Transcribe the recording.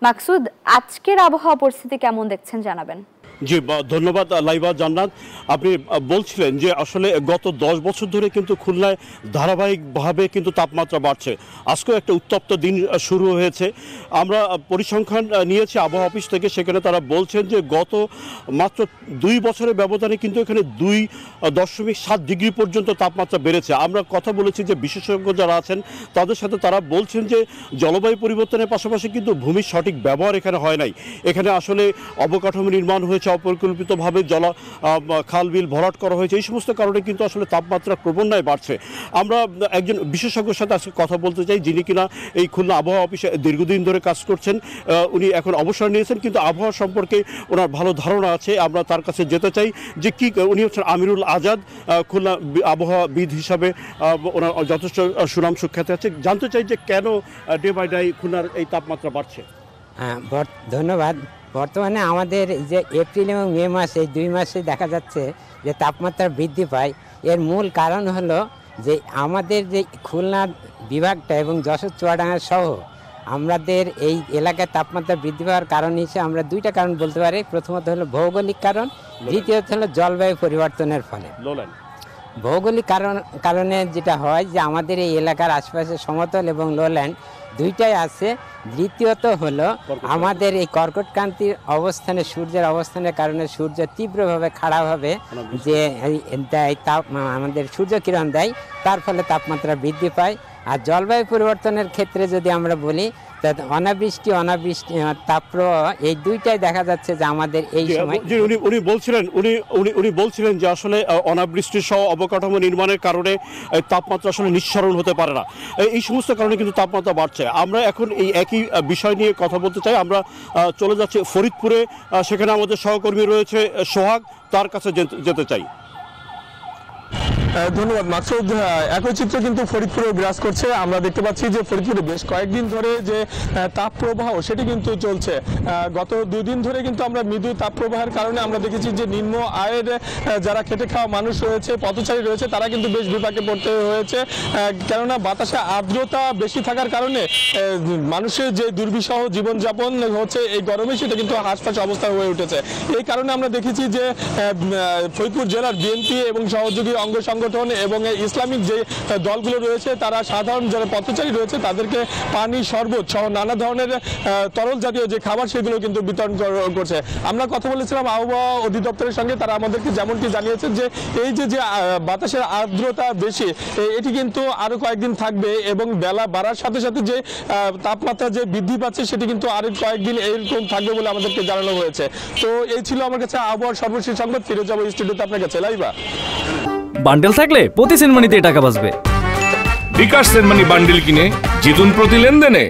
মাকসুদ, আজকের আবহাওয়া পরিস্থিতি কেমন দেখছেন জানাবেন। জি ধন্যবাদ লাইবা জান্নাত। আপনি বলছিলেন যে আসলে গত 10 বছর ধরে কিন্তু খুলনায় ধারাবাহিকভাবে কিন্তু তাপমাত্রা বাড়ছে। আজকেও একটা উত্তপ্ত দিন শুরু হয়েছে। আমরা পরিসংখ্যান নিয়েছি আবহাওয়া অফিস থেকে, সেখানে তারা বলছেন যে গত মাত্র 2 বছরের ব্যবধানে কিন্তু এখানে 2.7 ডিগ্রি পর্যন্ত তাপমাত্রা বেড়েছে। আমরা কথা বলেছি যে বিশেষজ্ঞ যারা আছেন তাদের সাথে, তারা বলছেন যে জলবায়ু পরিবর্তনের পাশাপাশি কিন্তু ভূমির সঠিক ব্যবহার এখানে হয় নাই। এখানে আসলে অবকাঠামো নির্মাণ হয়েছে অপরিকল্পিতভাবে, খাল বিল ভরাট করা হয়েছে। এই সমস্ত কারণে কিন্তু আসলে তাপমাত্রা ক্রমান্বয়ে বাড়ছে। আমরা একজন বিশেষজ্ঞের সাথে আজকে কথা বলতে চাই, যিনি কিনা এই খুলনা আবহাওয়া অফিসে দীর্ঘদিন ধরে কাজ করছেন। উনি এখন অবসর নিয়েছেন, কিন্তু আবহাওয়া সম্পর্কে ওনার ভালো ধারণা আছে। আমরা তার কাছে যেতে চাই যে কি উনি হচ্ছেন আমিরুল আজাদ, খুলনা আবহাওয়াবিদ হিসাবে ওনার যথেষ্ট সুনাম সুখ্যাতি আছে। জানতে চাই যে কেন ডে বাই ডে খুলনার এই তাপমাত্রা বাড়ছে। ধন্যবাদ। বর্তমানে আমাদের যে এপ্রিল এবং মে মাস, এই 2 মাসে দেখা যাচ্ছে যে তাপমাত্রা বৃদ্ধি পায়। এর মূল কারণ হলো যে আমাদের যে খুলনা বিভাগটা এবং যশোর চুয়াডাঙ্গা সহ আমাদের এই এলাকায় তাপমাত্রা বৃদ্ধি পাওয়ার কারণ হিসেবে আমরা 2টা কারণ বলতে পারি। প্রথমত হলো ভৌগোলিক কারণ, দ্বিতীয়ত হলো জলবায়ু পরিবর্তনের ফলে। ভৌগোলিক কারণে যেটা হয় যে আমাদের এই এলাকার আশপাশে সমতল এবং লোল্যান্ড দুইটাই আছে। দ্বিতীয়ত হলো আমাদের এই কর্কটক্রান্তির অবস্থানে, সূর্যের অবস্থানের কারণে সূর্য তীব্রভাবে খাড়াভাবে যে আমাদের সূর্যকিরণ দেয়, তার ফলে তাপমাত্রা বৃদ্ধি পায়। আর জলবায়ু পরিবর্তনের ক্ষেত্রে যদি আমরা বলি, অনাবৃষ্টি তাপপ্রবাহ, এই দুইটাই দেখা যাচ্ছে যে আমাদের এই সময় উনি বলছিলেন যে আসলে অনাবৃষ্টি সহ অবকাঠামো নির্মাণের কারণে তাপমাত্রা আসলে নিঃসরণ হতে পারে না। এই সমস্ত কারণে কিন্তু তাপমাত্রা বাড়ছে। আমরা এখন এই একই বিষয় নিয়ে কথা বলতে চাই। আমরা চলে যাচ্ছি ফরিদপুরে, সেখানে আমাদের সহকর্মী রয়েছে সোহাগ, তার কাছে যেতে চাই। ধন্যবাদ মাকসুদ। একই চিত্র কিন্তু ফরিদপুরে বিরাজ করছে। আমরা দেখতে পাচ্ছি যে ফরিদপুরে বেশ কয়েকদিন ধরে যে তাপ প্রবাহ সেটি কিন্তু চলছে। গত 2 দিন ধরে কিন্তু আমরা মৃদু তাপ প্রবাহের কারণে আমরা দেখেছি যে নিম্ন আয়ের যারা খেটে খাওয়া মানুষ রয়েছে, পথচারী রয়েছে, তারা কিন্তু বেশ বিপাকে পড়তে হয়েছে। কেননা বাতাসে আর্দ্রতা বেশি থাকার কারণে মানুষের যে দুর্বিষহ জীবনযাপন হচ্ছে এই গরমে, সেটা কিন্তু হাঁসফাঁস অবস্থা হয়ে উঠেছে। এই কারণে আমরা দেখেছি যে ফরিদপুর জেলার বিএনপি এবং সহযোগী অঙ্গ সংগঠন এবং ইসলামিক যে দলগুলো রয়েছে, তারা সাধারণ যারা পথচারী রয়েছে তাদেরকে পানি, শরবত সহ নানা ধরনের তরল জাতীয় যে খাবার সেগুলো কিন্তু বিতরণ করছে। আমরা কথা বলেছিলাম আবহাওয়া অধিদপ্তরের সঙ্গে, তারা আমাদেরকে যেমনটি জানিয়েছেন যে এই যে বাতাসের আর্দ্রতা বেশি, এটি কিন্তু আরো কয়েকদিন থাকবে এবং বেলা বাড়ার সাথে সাথে যে তাপমাত্রা যে বৃদ্ধি পাচ্ছে সেটি কিন্তু আরো কয়েকদিন এরকম থাকবে বলে আমাদেরকে জানানো হয়েছে। তো এই ছিল আমার কাছে আবহাওয়ার সর্বশেষ সংবাদ। ফিরে যাবো স্টুডিওতে আপনার কাছে। লাইবা বান্ডেল থাকলে প্রতি সেনমানিতে টাকা বাঁচবে। বিকাশ সেনমানি বান্ডেল কিনে জিতুন প্রতি লেনদেনে।